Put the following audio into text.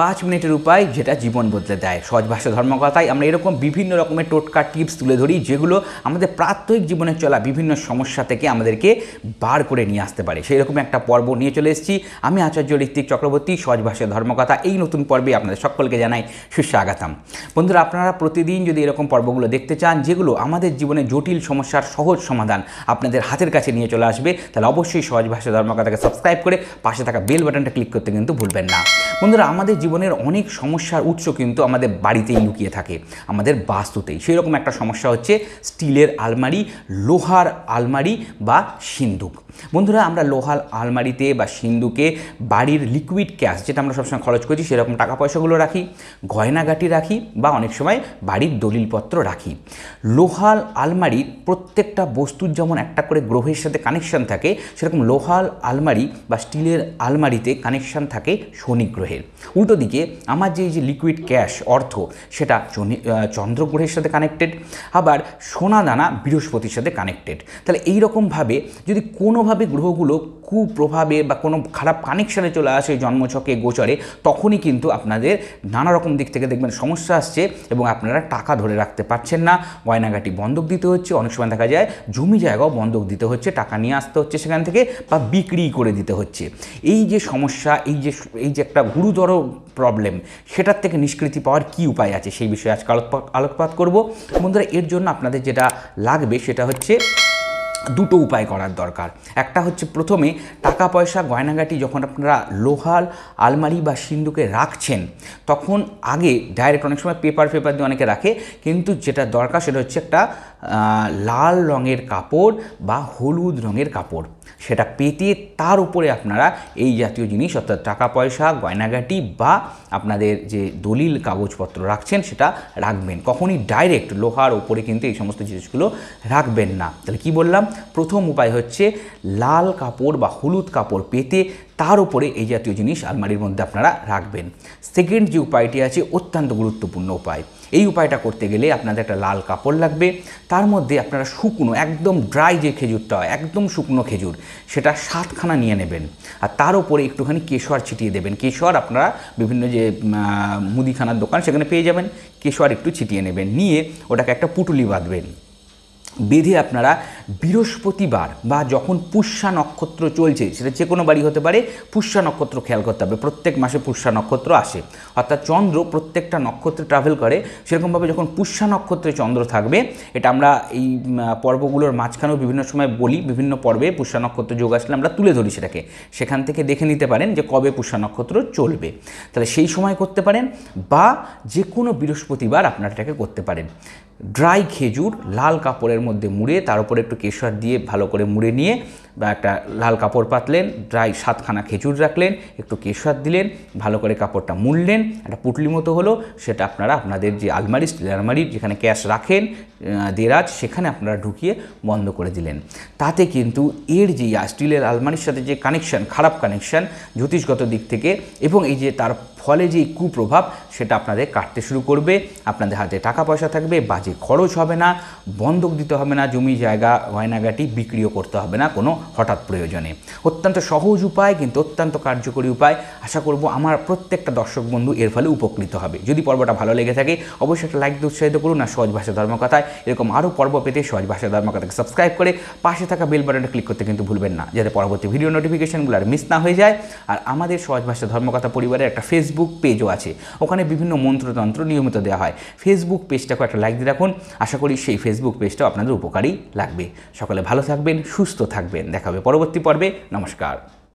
5 মিনিটের উপায় যেটা জীবন বদলে দেয়। সহজ ভাষা ধর্মকথায় আমরা এরকম বিভিন্ন রকমের টোটকা টিপস তুলে ধরি, যেগুলো আমাদের প্রাত্যহিক জীবনে চলা বিভিন্ন সমস্যা থেকে আমাদেরকে বার করে নিয়ে আসতে পারে। সেই রকম একটা পর্ব নিয়ে চলে এসেছি আমি, আচার্য ঋত্বিক চক্রবর্তী। সহজ ভাষা ধর্মকথা এই নতুন পর্বে আপনাদের সকলকে জানাই সুস্বাগতম। বন্ধুরা, আপনারা প্রতিদিন যদি এরকম পর্বগুলো দেখতে চান, যেগুলো আমাদের জীবনে জটিল সমস্যার সহজ সমাধান আপনাদের হাতের কাছে নিয়ে চলে আসবে, তাহলে অবশ্যই সহজ ভাষা ধর্মকথাকে সাবস্ক্রাইব করে পাশে থাকা বেল বাটনটা ক্লিক করতে কিন্তু ভুলবেন না। বন্ধুরা, আমাদের জীবনের অনেক সমস্যার উৎস কিন্তু আমাদের বাড়িতেই লুকিয়ে থাকে, আমাদের বাস্তুতেই। সেই রকম একটা সমস্যা হচ্ছে স্টিলের আলমারি, লোহার আলমারি বা সিন্দুক। বন্ধুরা, আমরা লোহার আলমারিতে বা সিন্দুকে বাড়ির লিকুইড ক্যাশ, যেটা আমরা সবসময় খরচ করছি, সেরকম টাকা পয়সাগুলো রাখি, গয়নাগাটি রাখি বা অনেক সময় বাড়ির দলিলপত্র রাখি। লোহার আলমারির প্রত্যেকটা বস্তুর যেমন একটা করে গ্রহের সাথে কানেকশান থাকে, সেরকম লোহার আলমারি বা স্টিলের আলমারিতে কানেকশান থাকে শনি গ্রহের। উল্টো দিকে আমার যে লিকুইড ক্যাশ অর্থ, সেটা চন্দ্র গ্রহের সাথে কানেক্টেড, আবার সোনাদানা বৃহস্পতির সাথে কানেক্টেড। তাহলে এইরকমভাবে যদি কোনোভাবে গ্রহগুলো কুপ্রভাবে বা কোনো খারাপ কানেকশানে চলে আসে জন্মছকে গোচরে, তখনই কিন্তু আপনাদের নানা রকম দিক থেকে দেখবেন সমস্যা আসছে এবং আপনারা টাকা ধরে রাখতে পারছেন না। গয়নাগাটি বন্ধক দিতে হচ্ছে, অনেক সময় দেখা যায় জমি জায়গাও বন্ধক দিতে হচ্ছে, টাকা নিয়ে আসতে হচ্ছে সেখান থেকে বা বিক্রি করে দিতে হচ্ছে। এই যে সমস্যা, এই যে একটা গুরুতর প্রবলেম, সেটার থেকে নিষ্কৃতি পাওয়ার কী উপায় আছে, সেই বিষয়ে আজকে আলোকপাত করব। বন্ধুরা, এর জন্য আপনাদের যেটা লাগবে সেটা হচ্ছে দুটো উপায় করার দরকার। একটা হচ্ছে, প্রথমে টাকা পয়সা গয়নাগাটি যখন আপনারা লোহার আলমারি বা সিন্দুকে রাখছেন, তখন আগে ডাইরেক্ট, অনেক সময় পেপার দিয়ে অনেকে রাখে, কিন্তু যেটা দরকার সেটা হচ্ছে একটা লাল রঙের কাপড় বা হলুদ রঙের কাপড়, সেটা পেতে তার উপরে আপনারা এই জাতীয় জিনিস, অর্থাৎ টাকা পয়সা গয়নাগাটি বা আপনাদের যে দলিল কাগজপত্র রাখছেন সেটা রাখবেন। কখনই ডাইরেক্ট লোহার ওপরে কিন্তু এই সমস্ত জিনিসগুলো রাখবেন না। তাহলে কি বললাম? প্রথম উপায় হচ্ছে লাল কাপড় বা হলুদ কাপড় পেতে তার উপরে এই জাতীয় জিনিস আলমারির মধ্যে আপনারা রাখবেন। সেকেন্ড যে উপায়টি আছে, অত্যন্ত গুরুত্বপূর্ণ উপায়। এই উপায়টা করতে গেলে আপনাদের একটা লাল কাপড় লাগবে, তার মধ্যে আপনারা শুকনো, একদম ড্রাই যে খেজুরটা হয়, একদম শুকনো খেজুর, সেটা 7খানা নিয়ে নেবেন, আর তার উপরে একটুখানি কেশর ছিটিয়ে দেবেন। কেশর আপনারা বিভিন্ন যে মুদিখানার দোকান সেখানে পেয়ে যাবেন, কেশর একটু ছিটিয়ে নেবেন, নিয়ে ওটাকে একটা পুটুলি বাঁধবেন। বেঁধে আপনারা বৃহস্পতিবার বা যখন পুষ্যা নক্ষত্র চলছে, সেটা যে কোনো বাড়ি হতে পারে, পুষ্যা নক্ষত্র খেয়াল করতে হবে। প্রত্যেক মাসে পুষ্যা নক্ষত্র আসে, অর্থাৎ চন্দ্র প্রত্যেকটা নক্ষত্রে ট্রাভেল করে। সেরকমভাবে যখন পুষ্যা নক্ষত্রে চন্দ্র থাকবে, এটা আমরা এই পর্বগুলোর মাঝখানেও বিভিন্ন সময় বলি, বিভিন্ন পর্বে পুষ্যা নক্ষত্র যোগ আসলে আমরা তুলে ধরি সেটাকে, সেখান থেকে দেখে নিতে পারেন যে কবে পুষ্যা নক্ষত্র চলবে। তাহলে সেই সময় করতে পারেন, বা যে কোনো বৃহস্পতিবার আপনারা এটাকে করতে পারেন। ড্রাই খেজুর লাল কাপড়ের মধ্যে মুড়ে, তার উপরে একটু কেশর দিয়ে ভালো করে মুড়ে নিয়ে, বা একটা লাল কাপড় পাতলেন, ড্রাই 7খানা খেজুর রাখলেন, একটু কেশর দিলেন, ভালো করে কাপড়টা মুড়লেন, একটা পুটলি মতো হলো, সেটা আপনারা আপনাদের যে আলমারি, স্টিলের আলমারি যেখানে ক্যাশ রাখেন দেরাজ, সেখানে আপনারা ঢুকিয়ে বন্ধ করে দিলেন। তাতে কিন্তু এর যে স্টিলের আলমারির সাথে যে কানেকশান, খারাপ কানেকশান জ্যোতিষগত দিক থেকে, এবং এই যে তার ফলে যে কুপ্রভাব, সেটা আপনাদের কাটতে শুরু করবে। আপনাদের হাতে টাকা পয়সা থাকবে, বাজে খরচ হবে না, বন্ধক দিতে হবে না, জমি জায়গা গয়নাগাটি বিক্রিও করতে হবে না কোনো হঠাৎ প্রয়োজনে। অত্যন্ত সহজ উপায়, কিন্তু অত্যন্ত কার্যকরী উপায়। আশা করব আমার প্রত্যেকটা দর্শক বন্ধু এর ফলে উপকৃত হবে। যদি পর্বটা ভালো লেগে থাকে, অবশ্যই একটা লাইক দিয়ে উৎসাহিত করুন। আর সহজ ভাষা ধর্মকথায় এরকম আরও পর্ব পেতে সহজ ভাষা ধর্মকথাকে সাবস্ক্রাইব করে পাশে থাকা বেল বাটনটা ক্লিক করতে কিন্তু ভুলবেন না, যাতে পরবর্তী ভিডিও নোটিফিকেশনগুলো আর মিস না হয়ে যায়। আর আমাদের সহজ ভাষা ধর্মকথা পরিবারের একটা ফেসবুক পেজও আছে, ওখানে বিভিন্ন মন্ত্রতন্ত্র নিয়মিত দেওয়া হয়। ফেসবুক পেজটাকে একটা লাইক দিয়ে রাখুন, আশা করি সেই ফেসবুক পেজটাও আপনাদের উপকারী লাগবে। সকলে ভালো থাকবেন, সুস্থ থাকবেন, দেখা হবে পরবর্তী পর্বে। নমস্কার।